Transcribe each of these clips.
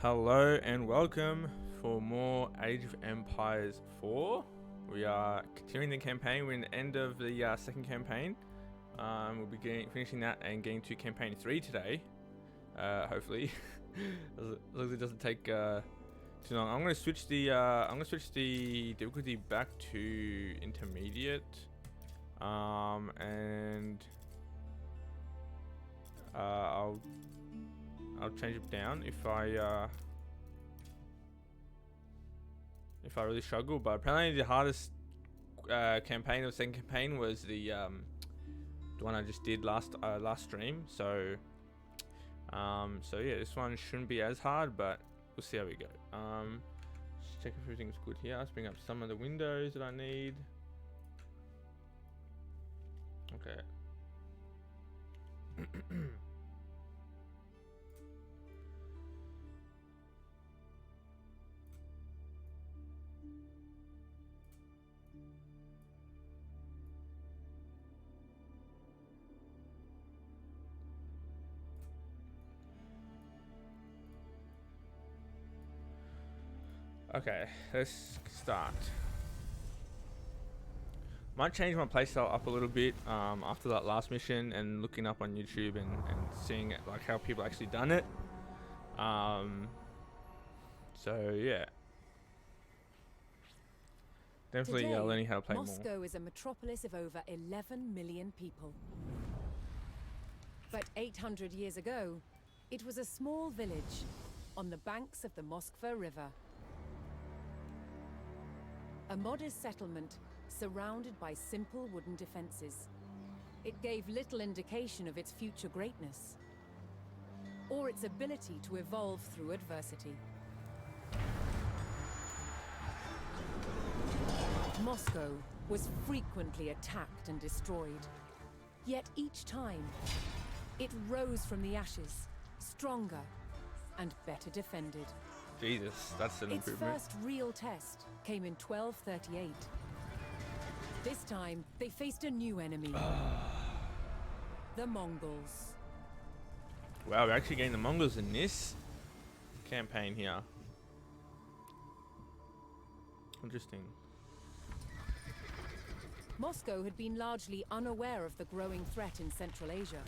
Hello and welcome for more Age of Empires 4. We are continuing the campaign. We're in the end of the second campaign. We'll be finishing that and getting to campaign 3 today. Hopefully, as long as it doesn't take too long. I'm gonna switch the difficulty back to intermediate, and I'll change it down if I really struggle. But apparently the hardest campaign of the second campaign was the one I just did last stream. So yeah, this one shouldn't be as hard, but we'll see how we go. Just check if everything's good here. Let's bring up some of the windows that I need. Okay. Okay, let's start. Might change my playstyle up a little bit after that last mission and looking up on YouTube and seeing it, like how people actually done it. So yeah, definitely learning how to play Moscow more. is a metropolis of over 11 million people. But 800 years ago, it was a small village on the banks of the Moskva River. A modest settlement surrounded by simple wooden defenses. It gave little indication of its future greatness, or its ability to evolve through adversity. Moscow was frequently attacked and destroyed. Yet each time, it rose from the ashes, stronger and better defended. Jesus, that's an Its improvement. first real test came in 1238. This time, they faced a new enemy. The Mongols. Wow, we're actually getting the Mongols in this campaign here. Interesting. Moscow had been largely unaware of the growing threat in Central Asia.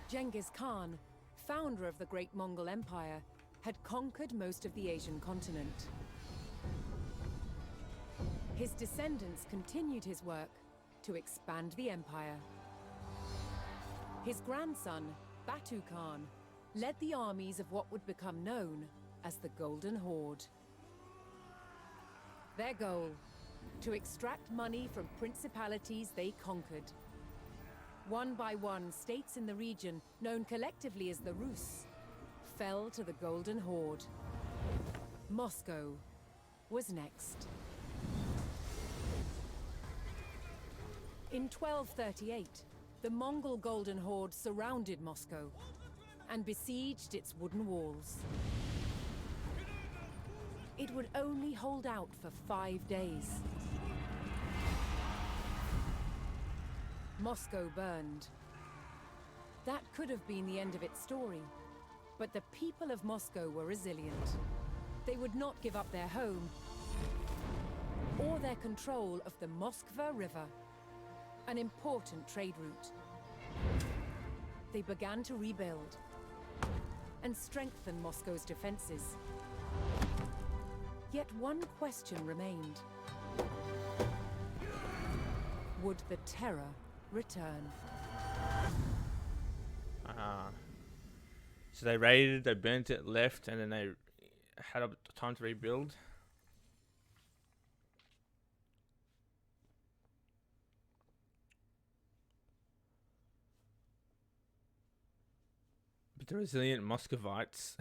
Genghis Khan, founder of the Great Mongol Empire, had conquered most of the Asian continent. His descendants continued his work to expand the empire. His grandson, Batu Khan, led the armies of what would become known as the Golden Horde. Their goal, to extract money from principalities they conquered. One by one, states in the region, known collectively as the Rus, fell to the Golden Horde. Moscow was next. In 1238, the Mongol Golden Horde surrounded Moscow and besieged its wooden walls. It would only hold out for 5 days. Moscow burned. That could have been the end of its story, but the people of Moscow were resilient. They would not give up their home or their control of the Moskva River, an important trade route. They began to rebuild and strengthen Moscow's defenses. Yet one question remained. Would the terror return? So they raided, they burnt it, left, and then they had time to rebuild. But the resilient Muscovites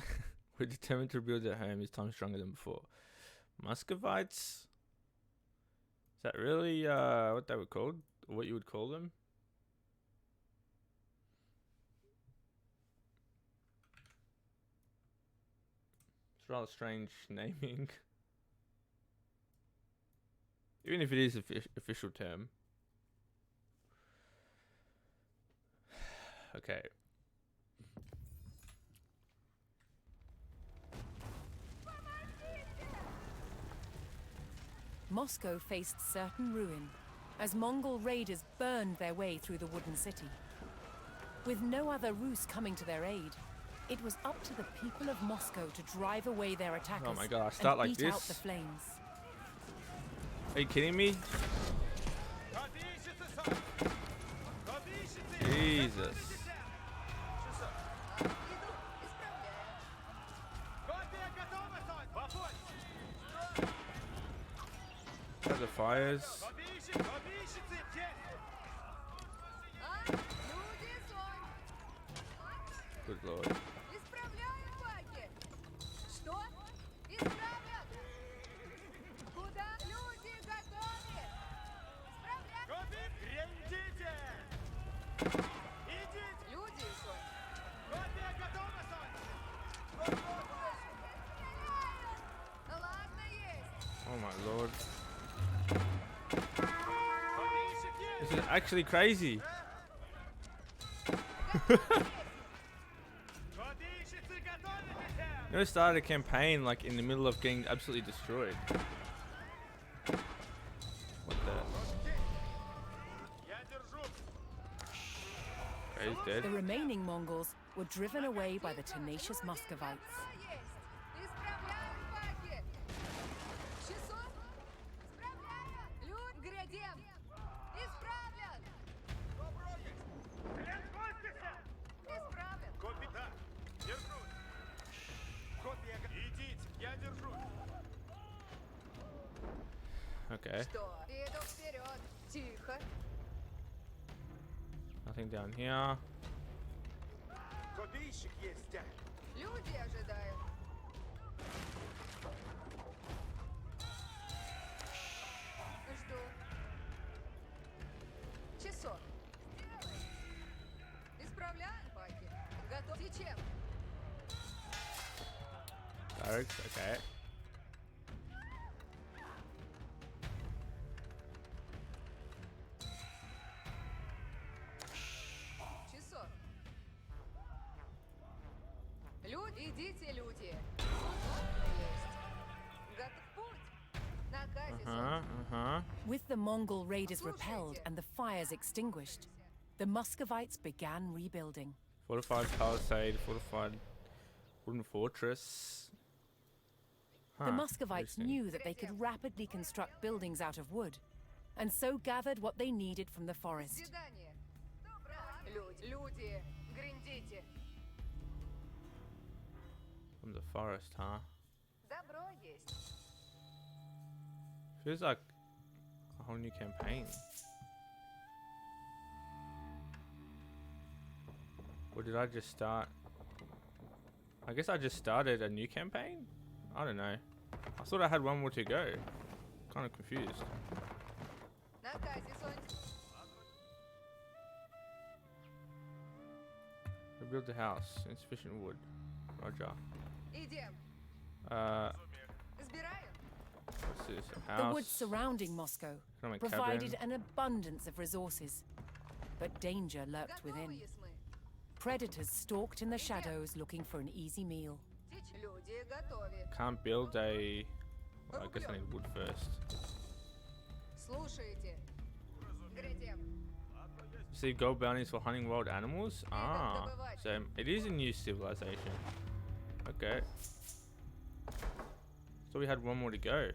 were determined to rebuild their home this time stronger than before. Muscovites? Is that really what they were called? Or what you would call them? It's rather strange naming. Even if it is an official term. Okay. Moscow faced certain ruin, as Mongol raiders burned their way through the wooden city. With no other Rus coming to their aid, it was up to the people of Moscow to drive away their attackers Oh my god, I start and like beat out this? the flames. Are you kidding me? Jesus. Got the fires. Good lord. Oh my lord. This is actually crazy. Never started a campaign like in the middle of getting absolutely destroyed. What the? Okay, he's dead. The remaining Mongols were driven away by the tenacious Muscovites. Okay. Nothing down here. Barracks, okay. With the Mongol raiders repelled and the fires extinguished, the Muscovites began rebuilding. Fortified palisade, fortified wooden fortress. The Muscovites knew that they could rapidly construct buildings out of wood, and so gathered what they needed from the forest. From the forest, huh? Feels like a whole new campaign. Or did I just start? I guess I just started a new campaign? I don't know. I thought I had one more to go. Kind of confused. Rebuild the house. Insufficient wood. Roger. What's this? A house? The woods surrounding Moscow Economic provided cabin. an abundance of resources, but danger lurked within. Predators stalked in the shadows looking for an easy meal. Can't build a... Well, I guess I need wood first. Receive gold bounties for hunting wild animals? Ah, so it is a new civilization. Okay. So we had one more to go.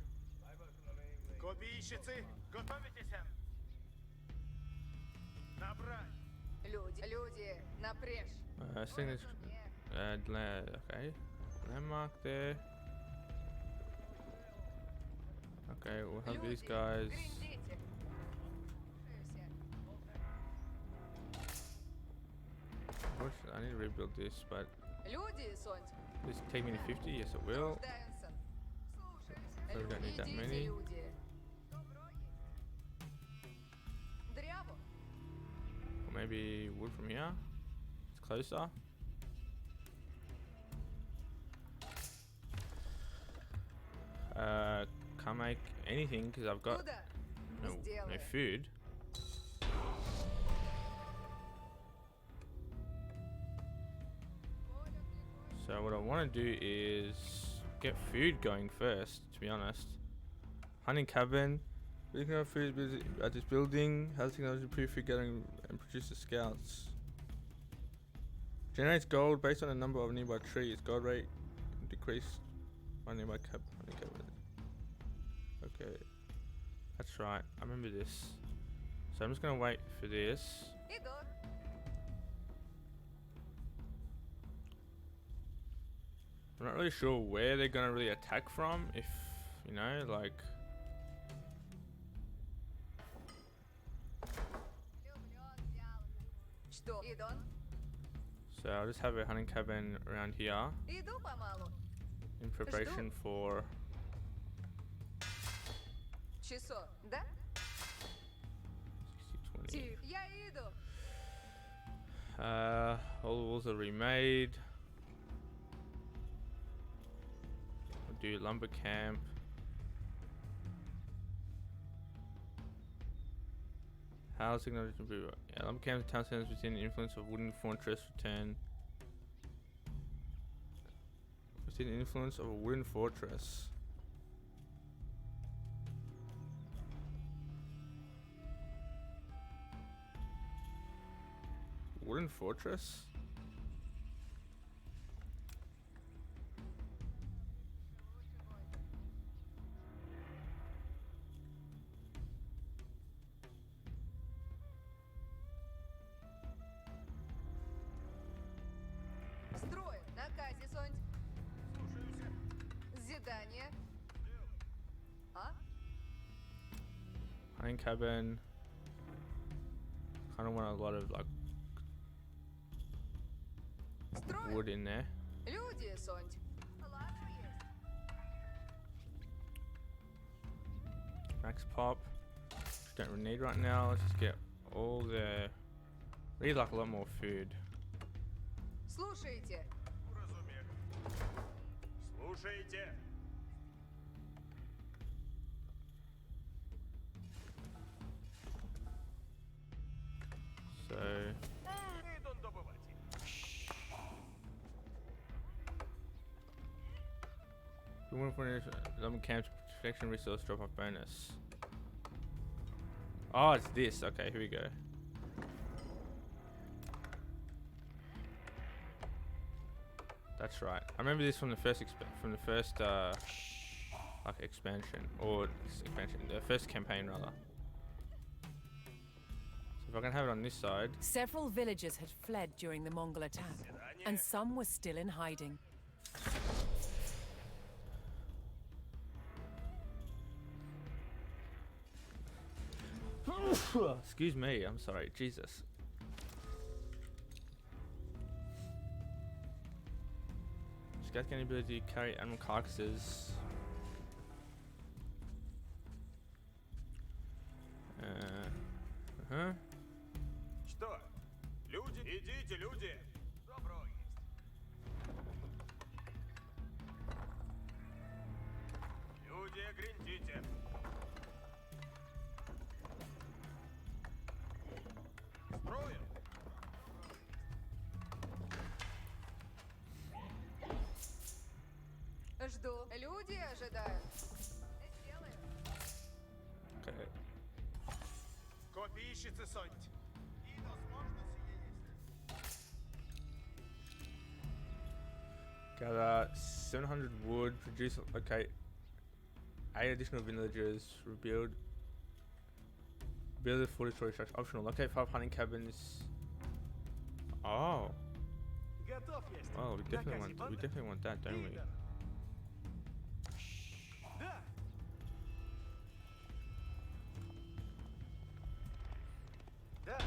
Okay. Landmark there. Okay, we'll have these guys. I need to rebuild this, but this take me to 50? Yes, it will. So we don't need that many. Or maybe wood from here. It's closer. Can't make anything because I've got no food. So what I want to do is get food going first, to be honest. Hunting cabin. We can have food at this building. Has technology proof for gathering and produces scouts. Generates gold based on the number of nearby trees. Gold rate decreased by nearby hunting cabin. Okay, that's right. I remember this. So I'm just gonna wait for this. I'm not really sure where they're gonna really attack from. If you know, like. So I'll just have a hunting cabin around here in preparation for. All the walls are remade. We'll do lumber camp. Housing technology improve. Yeah, lumber camps and town centers within the influence of wooden fortress return. Within the influence of a wooden fortress. Wooden fortress? Строй, наказе, Сонь. Задание. А? Hunting cabin. Kind of want a lot of like wood in there. Люди, Сонь. Max pop. Don't really need right now. Let's just get all the. We need like a lot more food. Слушайте. Слушайте. So. Идут добывать. We want for lumber camp protection resource drop off bonus. Oh, it's this. Okay, here we go. That's right. I remember this from the first like expansion or expansion, the first campaign rather. So if I can have it on this side. Several villagers had fled during the Mongol attack, and some were still in hiding. Excuse me, I'm sorry. Jesus. Scouts gain the ability to carry animal carcasses. Что? Люди? Идите, люди. Добро есть. Люди, гриндите. Строим. Жду. Люди ожидают. Сделаем. Okay. Копейщицы, Сонь. И возможно сие есть. Gather 700 wood, produce, okay, 8 additional villagers, build a 40-story structure, optional, okay, 5 hunting cabins. Oh, Готов есть. well, we definitely want that, don't we? Да.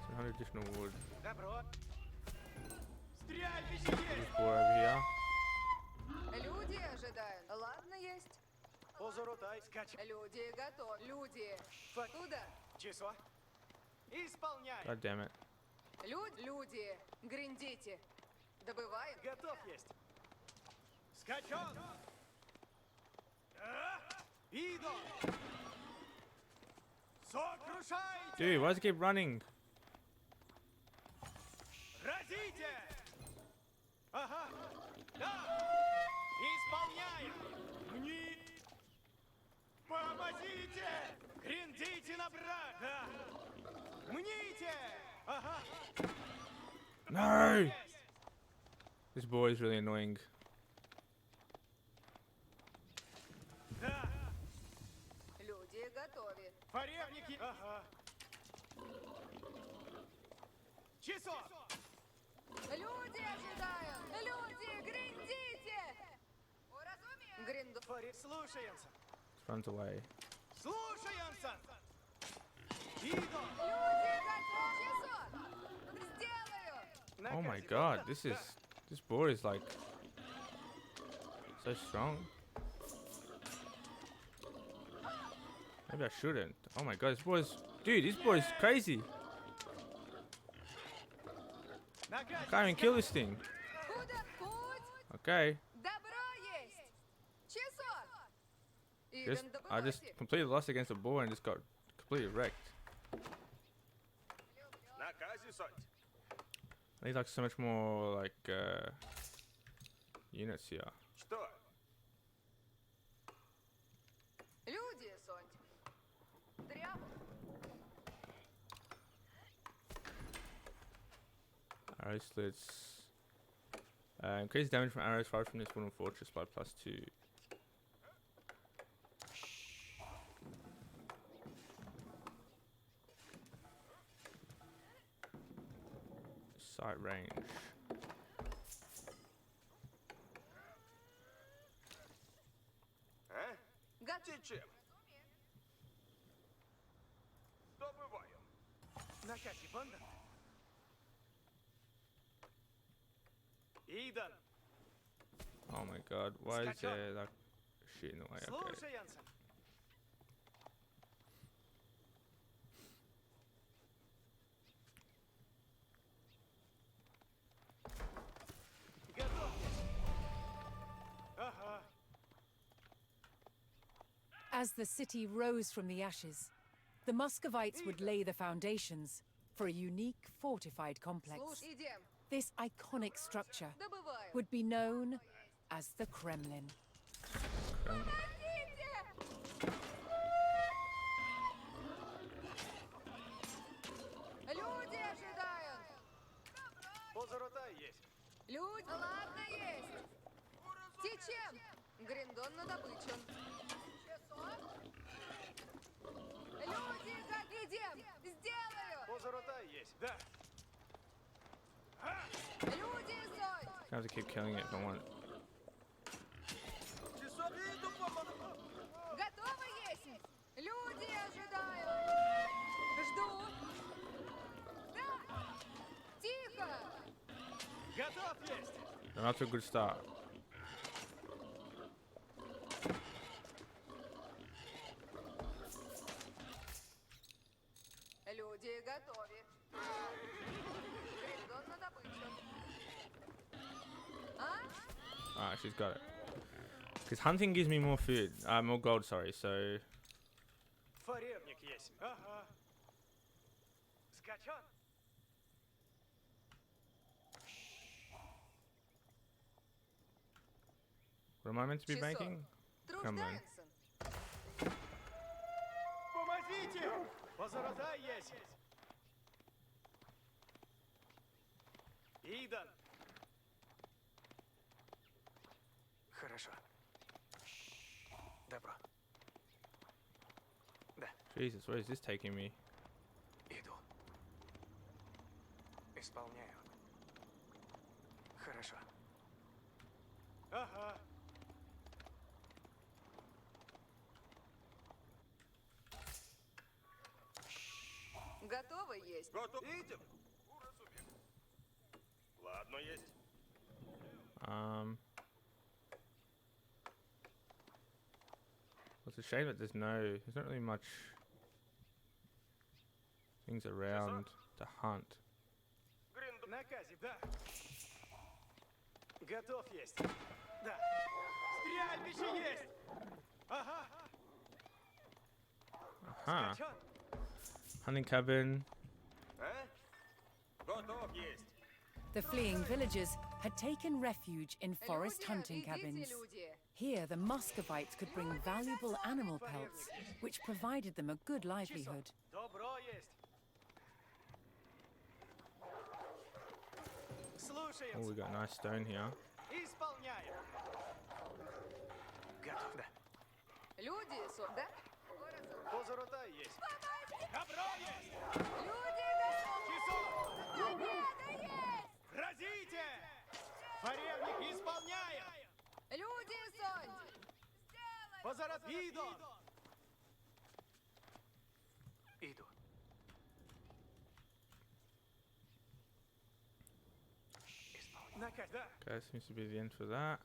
700 additional wood. Добро. Стрель, There's 4 over here. Люди ожидают. Ладно, есть. Озоротай, скач. Люди готовы. Люди. Фак. Туда. Число. Исполняй. God damn it. Люди. Гриндите. Добываем. Готов есть. Скачон. Иду. Сокрушайте. Dude, why does it keep running? Разите. Ага. Да. Исполняем. Мне. Ага. No! This boy is really annoying. Да. Люди готовы. Фаревники. Ага. Часов. Люди ожидают! Люди, гриндите! Уразумею! Гринду... Слушаемся. Runs away. Слушаемся. Иду. Люди готовы! Часов! Сделаю! Oh my god, this boy is like so strong. Maybe I shouldn't. Oh my god, this boy's crazy. Can't even kill this thing. Куда путь? Okay, Добро есть! Часов! I just completely lost against the boy and just got completely wrecked. Наказе соть. I need like so much more like units here. Что? Люди, Сонь. Дрябл. Arrow slits. Increase damage from arrows fired from this wooden fortress by +2. Sight range. А? Готов. Чем? Добываем. Наказе банда. Идан. Oh my god, why is there like shit in the way? Okay. Слушаемся. Готов. Ага. As the city rose from the ashes, the Muscovites would lay the foundations for a unique fortified complex. Слушай, идем. This iconic structure Добываю. would be known as the Kremlin. Люди ожидают! Позорота есть. Люди... Ладно, есть! Течем! Гриндон на добычу. Люди, идем! Сделаю! Позорота есть. Да. Люди, Сонь! I have to keep killing it if I want it. Часов иду, помогу. Готовы есть? Люди ожидают! Жду! Да! Тихо! Готов есть. I'm off to a good start. Люди готовы. Гриндон на добычу. А? Ah, she's got it. Because hunting gives me more food, more gold. Sorry, so Фаревник есть. Ага. Скачан. what am I meant to be Часов. making? Kremlin. Труждаемся. Помогите! Позорота есть. Идан. Хорошо. Добро. Да, Jesus, where is this taking me? иду. Исполняю. Хорошо. Ага. Готовы есть? Готов. Идем. Уразумел. Ладно, есть. It's a shame that there's not really much things around to hunt. Гринд. Наказе, да. Готов есть. Да. Стрельбище есть. Ага. Huh. Скачан. Hunting cabin. А? Готов есть. The fleeing villagers had taken refuge in forest Люди, hunting идите, cabins. люди. Here, the Muscovites could bring valuable animal pelts, which provided them a good livelihood. Добро есть. Oh, we got a nice stone here. Исполняем. Готово. Люди, да? Позоротай есть. Добро есть. Люди, Часов. победа есть! Разите. Форевник, исполняем. Люди, Сонь! Позаропидо. Иду. Наказ. Да. Okay, seems to be the end for that.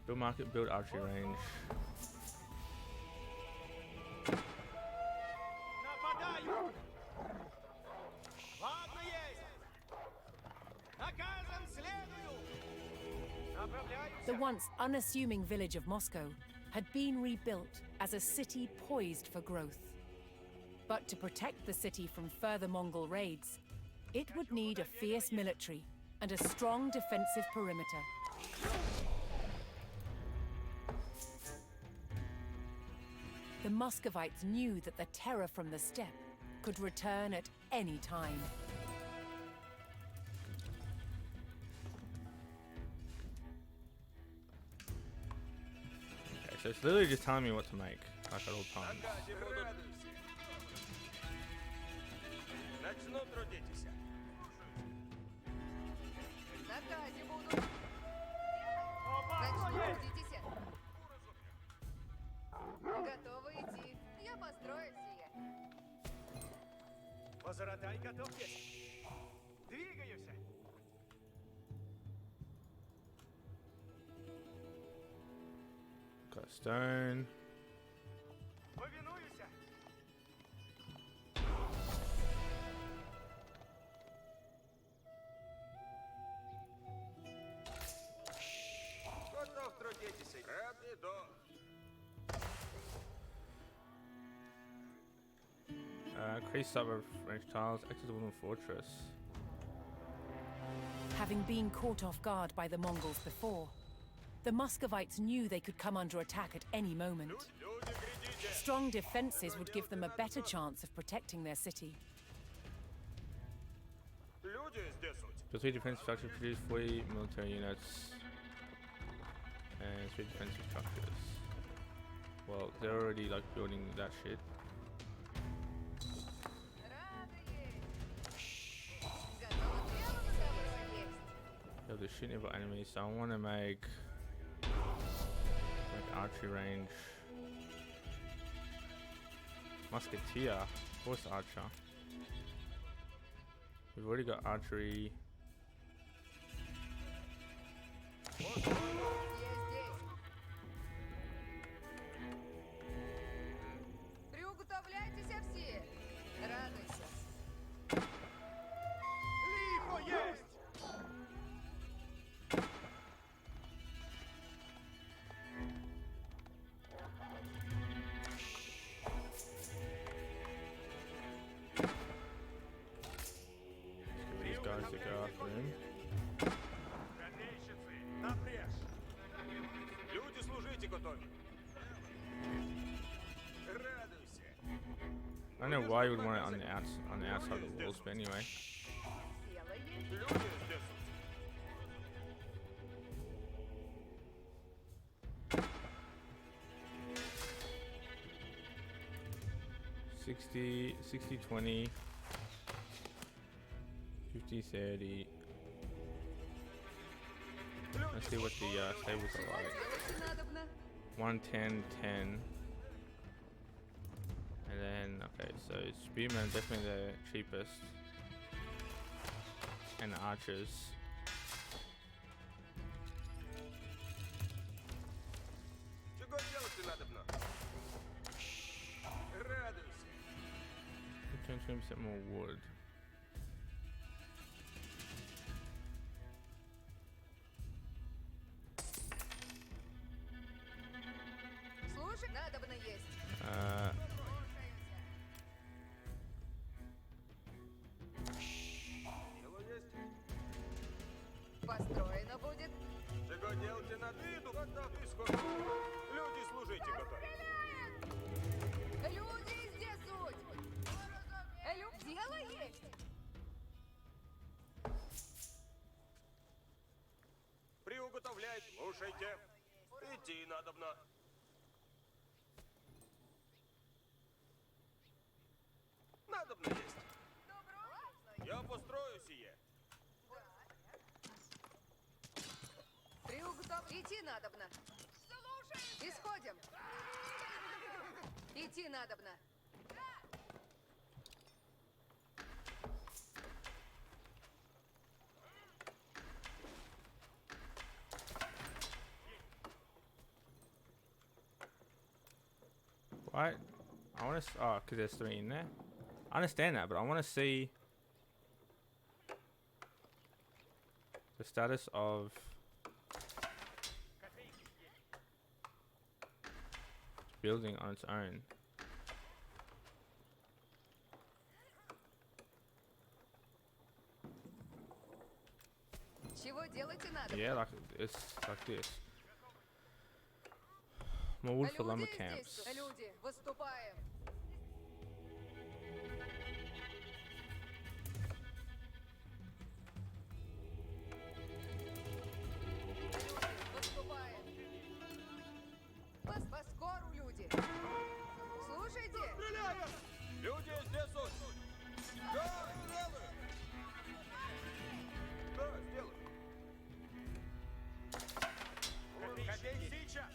Build market, build archery range. Нападаю. Ладно есть. Наказом следую. Направляюсь. The once unassuming village of Moscow had been rebuilt as a city poised for growth. But to protect the city from further Mongol raids, it would need a fierce military and a strong defensive perimeter. The Muscovites knew that the terror from the steppe could return at any time. Okay, so it's literally just telling me what to make, like at all times. Начну трудитесь. Наказе буду. Начну трудитесь. Готовы идти. Я построю сие. Позоротай, готов есть. Двигаюсь. Got stone. Повинуюсь. Готов трудитесь. Рапидо. Increase suburb range tiles, acts as a wooden fortress. Having been caught off guard by the Mongols before, the Muscovites knew they could come under attack at any moment. Люди, глядите. Strong defenses would give them a better chance of protecting their city. Люди здесь. So 3 defensive structures produce 40 military units and 3 defensive structures. Well, they're already like building that shit. Рады есть. Готовы к делу, добро есть. They have the shit of enemies, so I want to make archery range. Musketeer, horse archer. We've already got archery. Я здесь. Приуготовляйтесь все. Радуйся. Лихо есть. These guys to go after him. Копейщицы, напряжь. Люди, служите готовы. Радуйся. I don't know why you would want it on the outside of the walls, but anyway. Дело есть. Люди здесь. 60, 60, 20, 50, 30. Let's see what the stables are like. Делать надобно. 110, 10. And then, okay, so Spearman definitely the cheapest. And archers. Чего делать надобно? Радуйся. 20% more wood. Слушай, надобно есть. Дело есть. Построено будет. Чего делать надо? Иду, готов исход. Люди, служите готовы. Слушайте. Идти надобно. Надобно есть. Я построю сие. Идти надобно. Исходим. Идти надобно. What? I want to. Oh, because there's 3 in there. I understand that, but I want to see the status of building on its own. Чего делать и надо? Yeah, like it's like this. More wood for lumber Люди camps. здесь. Люди, выступаем. Люди, выступаем. Поскору, люди. Слушайте. Люди здесь вот. Да, сделаю. Да, сделаю. Копей сейчас!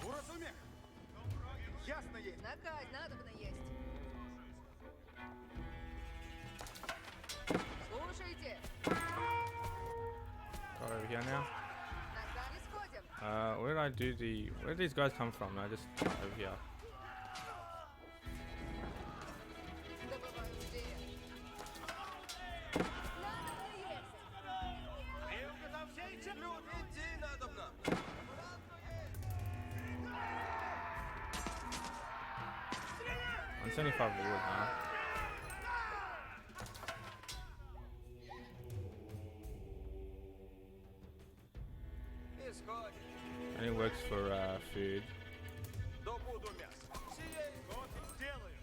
Уразумех! Ясно есть! Накать надобно есть. Слушайте. Right over here now. Накать исходим. Where did I do the? Where did these guys come from? I just over here. Добываю здесь. Надобно есть. Люди, идти надобно. 175 wood now. Исходим. Only works for food. Добуду мясо. Сие Сделаю!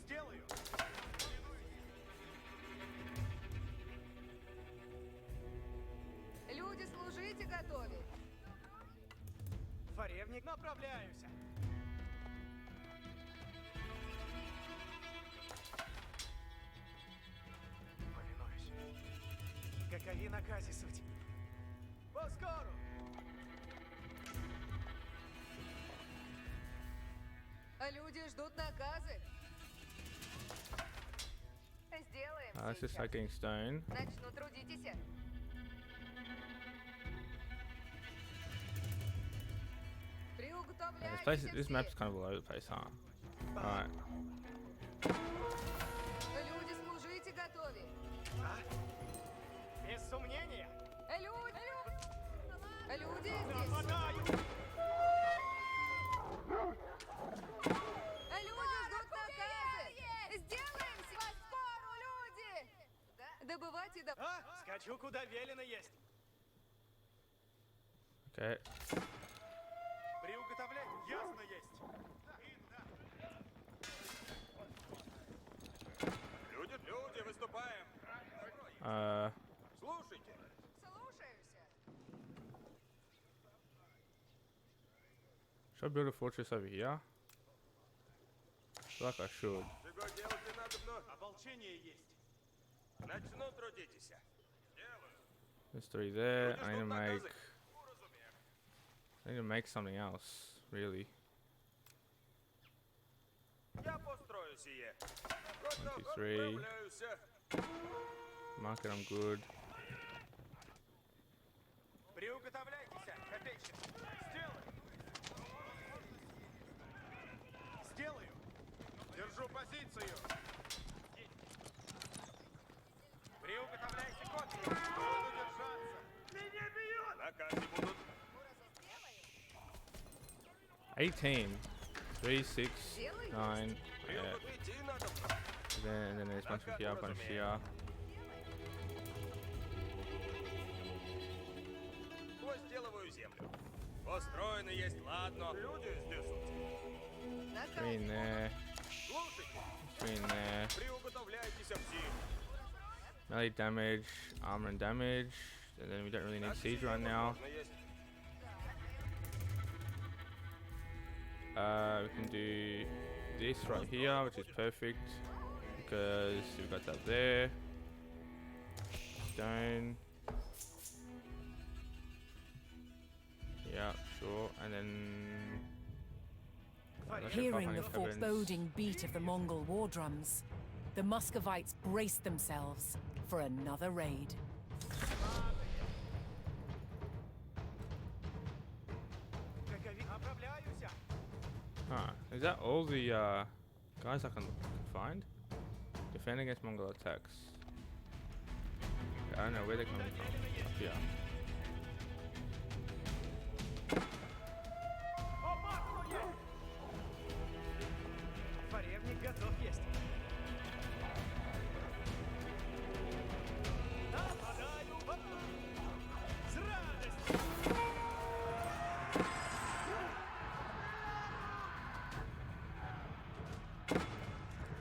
Сделаю! Люди, служите, готовить. Форевник, направляюсь! Повинуюсь. Какови накази суть? Поскору! А люди ждут наказы. Сделаем Let's just сейчас. start getting stone. Начну трудитесь. This place, this map's kind of all over the place, huh? Alright. Люди, служите, готовить. Без сомнения! Люди здесь. Нападаю! Люди ждут наказы. Сделаем поскору, люди. Добывайте до... Скачу, куда велено есть! Okay. Приуготовлять ясно есть! Люди, выступаем. Слушайте. Слушаемся. Should I build a fortress over here? I feel like I should. Чего делать и надобно? Ополчение есть! Начну трудитесь. Делаю. There's 3 there. Люди ждут наказы. I need to make something else, really. Я построю сие. Готов, 23. отправляюсь. Market, I'm good. Приуготовляйтесь, копейщик! Сделаю! Сделаю! Держу позицию! Приуготовляйте копии! Буду держаться! Меня бьют! Наказы будут. 18. 3, 6, 9. Yeah. Идти надобно. And then there's bunch of here, bunch here. Возделываю землю. Построено есть, ладно. Люди здесь. Three in there. Слушайте. 3 in there. Приуготовляйте. Постройтеся всі. Melee damage, armor and damage, and then we don't really need siege right now. Можна єсть. We can do this right here, which is perfect because we've got that there. Stone. Yeah, sure. And then Hearing the foreboding beat of the Mongol war drums, the Muscovites braced themselves for another raid. Huh. Is that all the guys I can find? Defend against Mongol attacks. I don't know where they're coming from. Up here. Форевник готов есть. Нападаю в атаку. С радостью.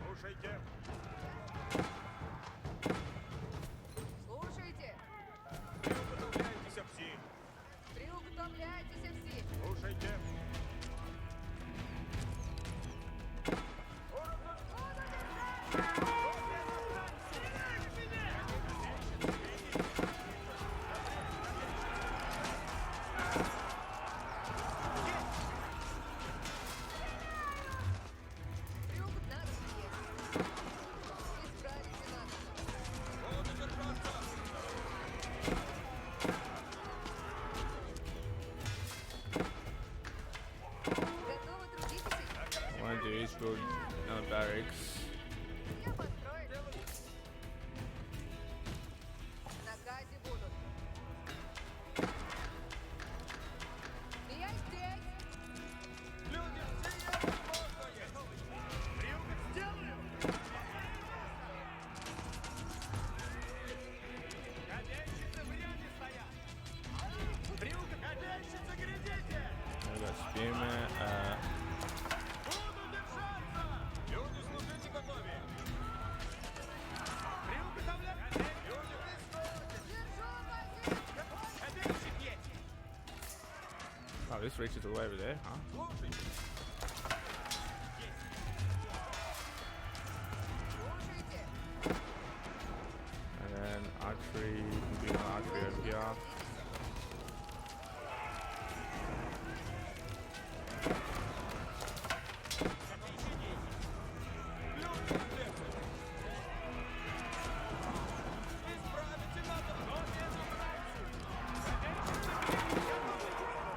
Слушайте. Слушайте. Приуготовляйтеся всі. Приуготовляйтеся всі. Слушайте. Надо съесть. Исправите надо. Буду держаться. Готовы трудитесь? What I want to do is build another barracks. Я построю. На газе будут. Я здесь. Люди, все есть. Можно есть. Приугот сделаю. Копейщицы в ряде стоят. Приугот, копейщицы, глядите. We got spearmen. Буду держаться. Люди, служите готове. Приуготовлять. Люди, копейщик есть. Oh, this reaches all the way over there, huh? Слушайте. Слушайте. And then archery, we can do an archery over here. Исправите надо.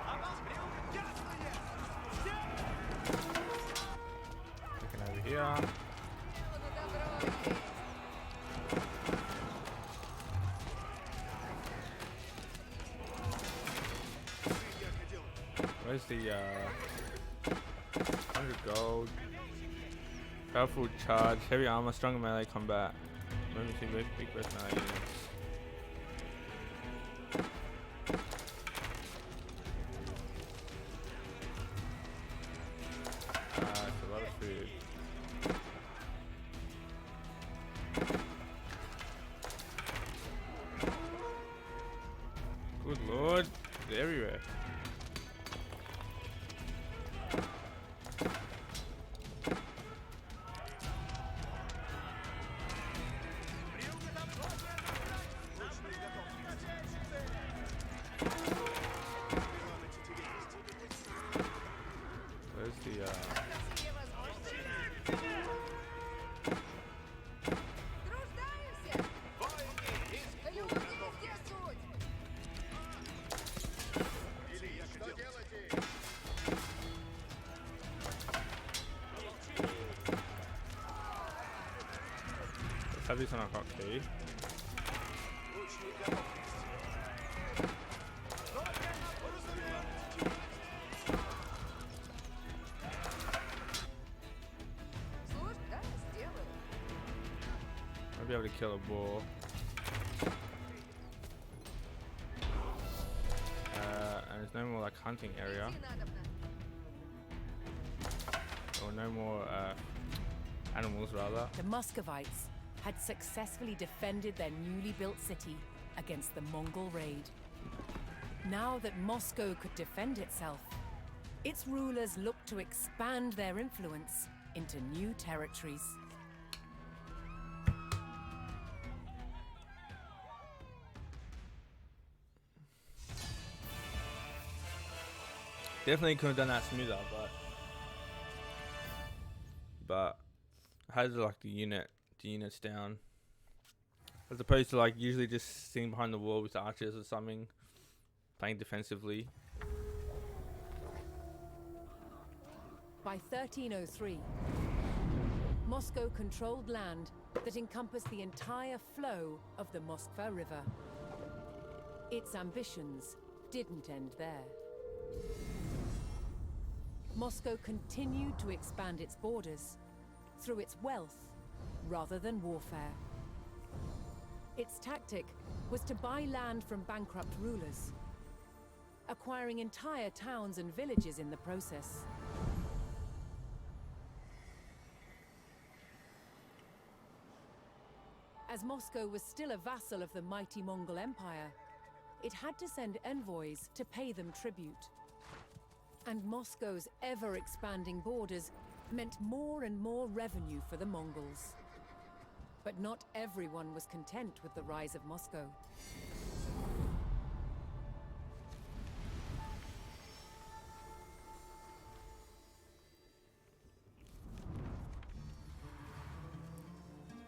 А вас приугот ясно есть. Looking over here. Дело на добро есть. Where's the 100 gold? Powerful charge, heavy armor, stronger melee combat. Moving to big burst melee units. It's a lot of food. Good lord, they're everywhere. Where's the Все возможности. Труждаемся. Люди, где суть? Что делаете? let's have this on our hotkey. Слушай, да, сделаю. I'll be able to kill a boar. And there's no more like hunting area, Идти надобно. or no more animals rather. The Muscovites, had successfully defended their newly built city against the Mongol raid. Now that Moscow could defend itself, its rulers looked to expand their influence into new territories. Definitely could have done that smoother, but has like the units down, as opposed to like usually just sitting behind the wall with archers or something, playing defensively. By 1303, Moscow controlled land that encompassed the entire flow of the Moskva River. Its ambitions didn't end there. Moscow continued to expand its borders through its wealth rather than warfare. Its tactic was to buy land from bankrupt rulers, acquiring entire towns and villages in the process. As Moscow was still a vassal of the mighty Mongol Empire, it had to send envoys to pay them tribute. And Moscow's ever-expanding borders meant more and more revenue for the Mongols. But not everyone was content with the rise of Moscow.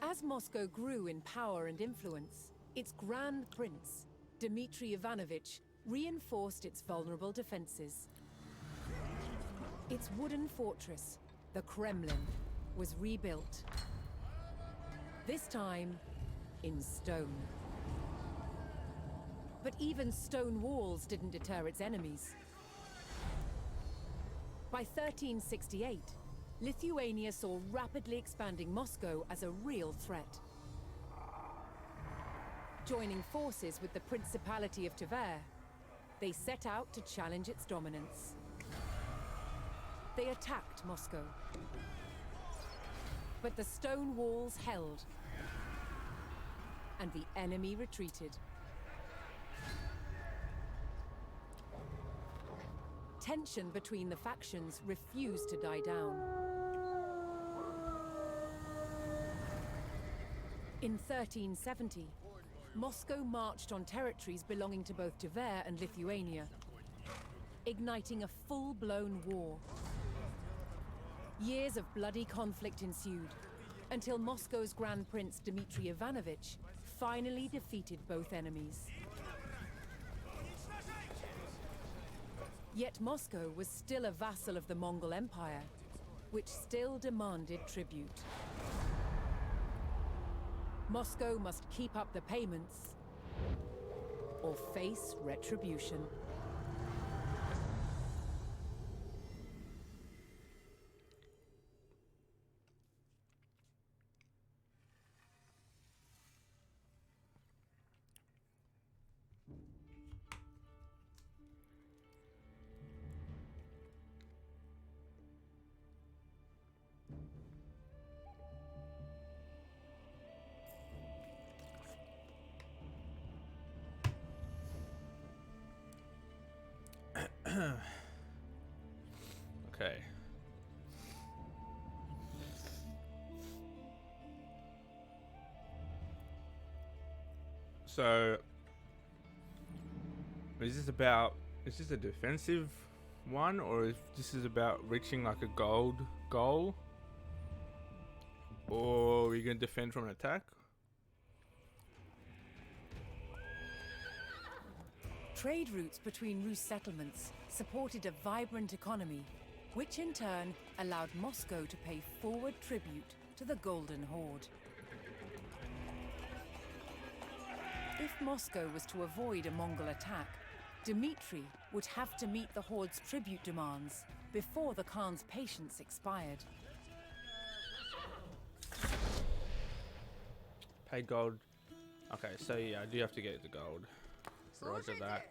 As Moscow grew in power and influence, its Grand Prince, Dmitry Ivanovich, reinforced its vulnerable defenses. Its wooden fortress, the Kremlin, was rebuilt. This time, in stone. But even stone walls didn't deter its enemies. By 1368, Lithuania saw rapidly expanding Moscow as a real threat. Joining forces with the Principality of Tver, they set out to challenge its dominance. They attacked Moscow. But the stone walls held, and the enemy retreated. Tension between the factions refused to die down. In 1370, Moscow marched on territories belonging to both Tver and Lithuania, igniting a full-blown war. Years of bloody conflict ensued, until Moscow's Grand Prince Dmitry Ivanovich finally defeated both enemies. Yet Moscow was still a vassal of the Mongol Empire, which still demanded tribute. Moscow must keep up the payments or face retribution. Okay. So, is this a defensive one, or is this about reaching like a gold goal? Or are you going to defend from an attack? Trade routes between Rus settlements supported a vibrant economy, which in turn allowed Moscow to pay forward tribute to the Golden Horde. If Moscow was to avoid a Mongol attack, Dmitry would have to meet the Horde's tribute demands before the Khan's patience expired. Pay gold. Okay, so yeah, I do have to get the gold. Roger that.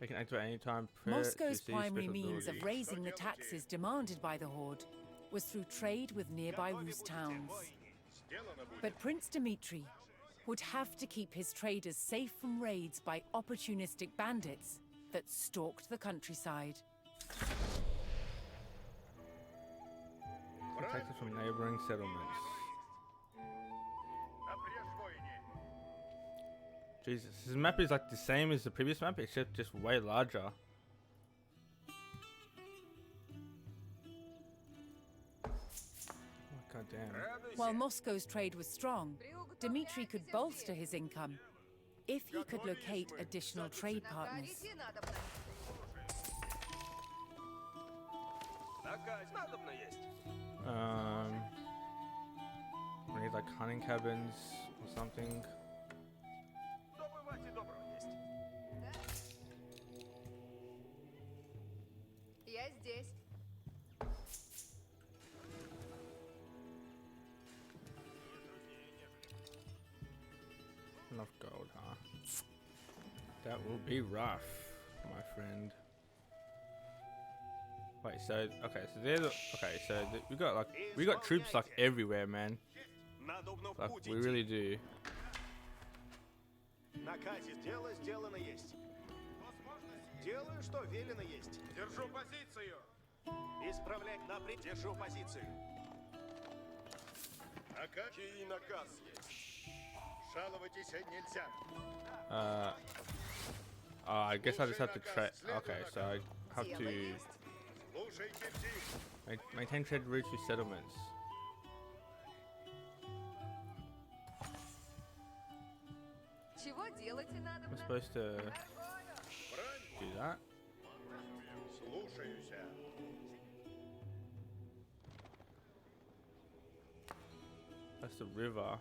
They can activate any time. Moscow's primary means of raising the taxes demanded by the Horde was through trade with nearby Rus towns. Сделано будет. But Prince Dmitri would have to keep his traders safe from raids by opportunistic bandits that stalked the countryside. Protected from neighboring settlements. Напрежь воине. Jesus, this map is like the same as the previous map, except just way larger. Oh, God damn. While Moscow's trade was strong, Dmitri could bolster his income if he could locate additional trade partners. Накарите надобно. Наказ надобно есть. We need like hunting cabins or something. Добывайте доброго есть. Я здесь. Enough gold, huh? That will be rough, my friend. Wait, so okay, so they're the, okay, so we got troops like everywhere, man. Надобно в Like путь we идти. really do. Наказе дело сделано есть. Делаю, что велено есть. Держу позицию. Исправлять напрямик. Держу позицию. Наказ. Чей наказ есть? Жаловайтесь нельзя. I guess I just have to trade. Okay, so I have Дело to есть. Слушайте все. maintain trade routes with settlements. Чего делать I'm надобно? supposed to Брань. do that. Слушаюся. That's the river.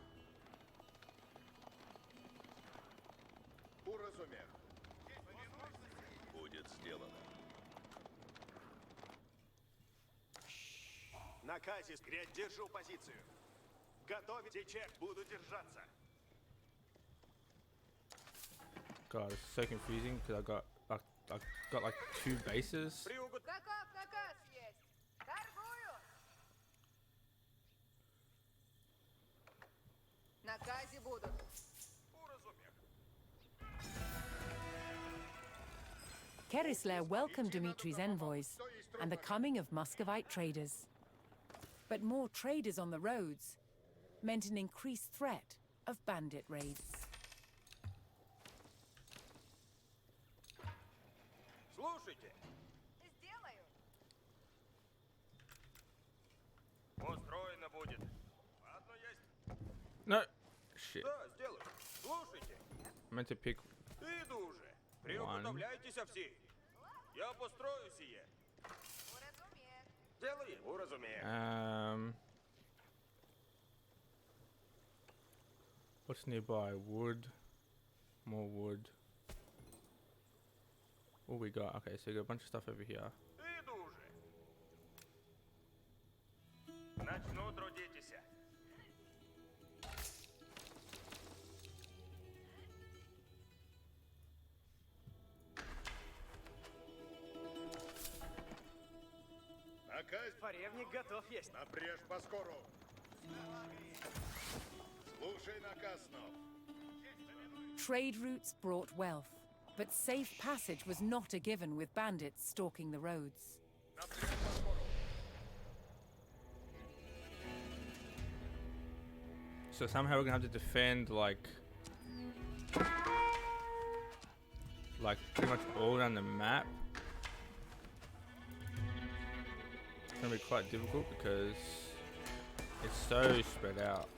Уразумев. Будет сделано. Наказе скрять. Держу позицию. Готовите чек. Буду держаться. God, it's so confusing because I got like two bases. Приугод. Каков наказ есть? Торгую. Наказе будут. Уразумев. Kerisler welcomed Dmitri's envoys and the coming of Muscovite traders. But more traders on the roads meant an increased threat of bandit raids. Слушайте. Сделаю. Устроено будет. Ладно есть. No, shit. Да, сделаю. Слушайте. I meant to pick. Иду уже. Приуготовляйтесь все. Я построю сие. Уразумею. Делай. Уразумею. What's nearby? Wood, more wood. What we got? Okay, so we got a bunch of stuff over here. Иду уже. Начну трудитесь. Наказ. Фаревник готов есть. Напрежь поскору. Слушай наказ снов. Trade routes brought wealth, but safe passage was not a given with bandits stalking the roads. Напрежь поскору. So somehow we're gonna have to defend like pretty much all around the map. It's gonna be quite difficult because it's so spread out.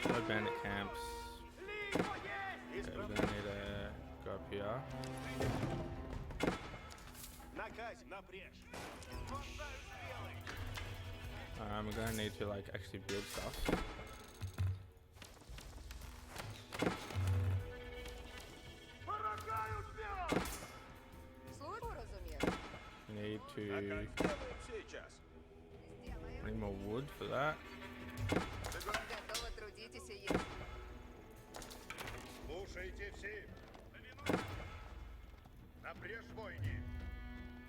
No bandit camps. Okay, we're gonna need to go up here. Наказе напрячь. We're gonna need to like actually build stuff. Службу разумею. We need to Сделаем сейчас. Сделаю. need more wood for that. Готово трудитесь и есть. Слушайте все. Напрежь войне.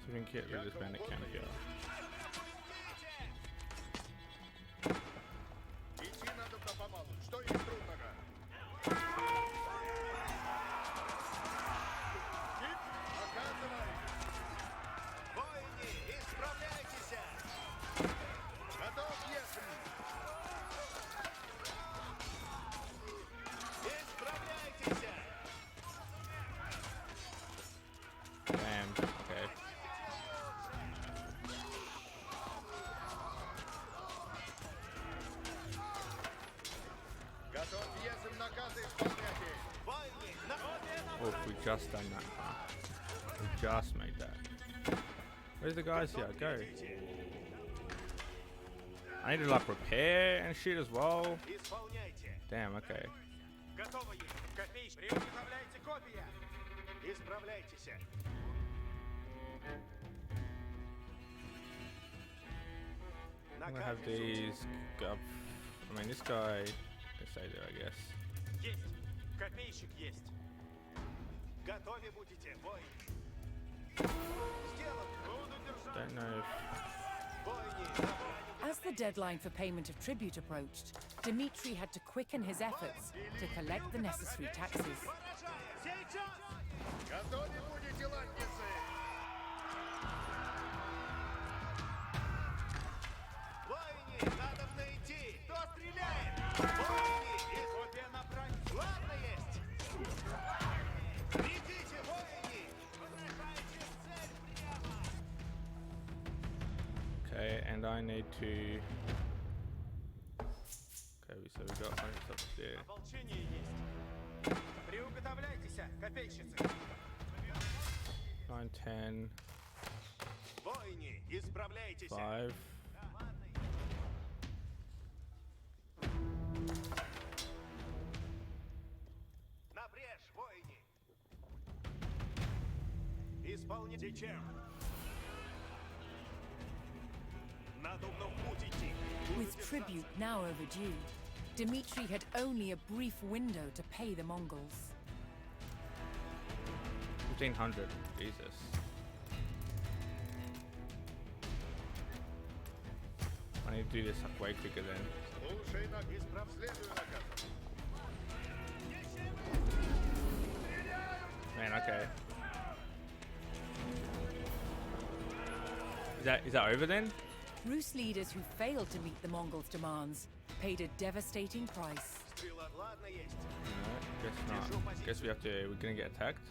Even kit with this bandit camp here. Идти надо помалу. Что есть трудного? Кит, оказывай! Воины, исправляйтесь! Готов ехать! Исправляйтесь! Damn. Okay. Готов езем наказы исполняйте! Воины, на... Oh, we just done that. Huh? We just made that. Where's the guys here? Go. I need to like repair and shit as well. Исполняйте! Damn. Okay. Готово есть. Копейщик. Приготовляйте копия. Исправляйтесь! I'm gonna have these go up. I mean, this guy can stay there, I guess. Есть. Копейщик есть. Готове будете, воины! Сделано! Буду держать. Don't know if Воины, набрали! As the deadline for payment of tribute approached, Dmitri had to quicken his efforts to collect the necessary taxes. Сейчас! Готове будете, латницы! Воины, надо найти! Кто стреляет? Воины! Копия направить. Ладно есть! Идите, воины! Выражайте цель прямо! okay, and I need to. Okay, so we got hundreds up there. Ополчение есть. Приуготовляйтесь, копейщицы. 9, 10, Воины, исправляйтесь! 5. На брешь, воины! Исполните чем? Надо в путь идти. With tribute now overdue, Dmitri had only a brief window to pay the Mongols. 1500. Jesus. I need to do this like way quicker then. Слушай, исправ, следуй наказу. Man, okay. Is that over then? Rus leaders who failed to meet the Mongols' demands paid a devastating price. Стрела, ладно есть. No, guess not. Guess we're gonna get attacked.